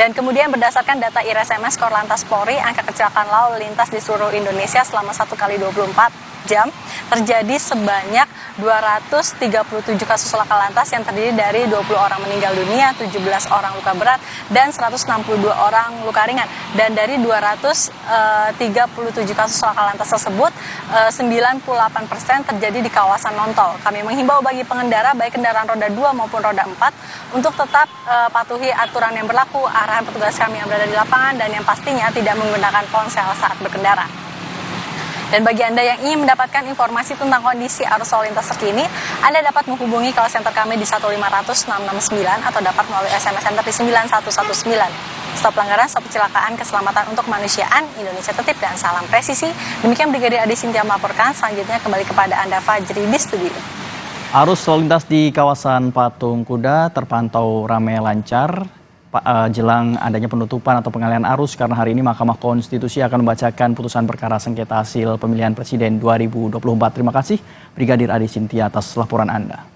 Dan kemudian berdasarkan data IRSMS Korlantas Polri, angka kecelakaan lalu lintas di seluruh Indonesia selama 1 kali 24 jam terjadi sebanyak 237 kasus laka lantas yang terdiri dari 20 orang meninggal dunia, 17 orang luka berat, dan 162 orang luka ringan. Dan dari 237 kasus laka lantas tersebut, 98% terjadi di kawasan non-tol. Kami menghimbau bagi pengendara, baik kendaraan roda 2 maupun roda 4, untuk tetap patuhi aturan yang berlaku, arahan petugas kami yang berada di lapangan, dan yang pastinya tidak menggunakan ponsel saat berkendara. Dan bagi Anda yang ingin mendapatkan informasi tentang kondisi arus lalu lintas terkini, Anda dapat menghubungi call center kami di 1500669 atau dapat melalui SMS center di 9119. Stop pelanggaran, stop kecelakaan, keselamatan untuk kemanusiaan, Indonesia tertib dan salam presisi. Demikian Brigadir Adi Sintia melaporkan. Selanjutnya kembali kepada Anda Fajri di studio. Arus lalu lintas di kawasan Patung Kuda terpantau ramai lancar jelang adanya penutupan atau pengalihan arus karena hari ini Mahkamah Konstitusi akan membacakan putusan perkara sengketa hasil pemilihan presiden 2024. Terima kasih Brigadir Adi Sintia atas laporan Anda.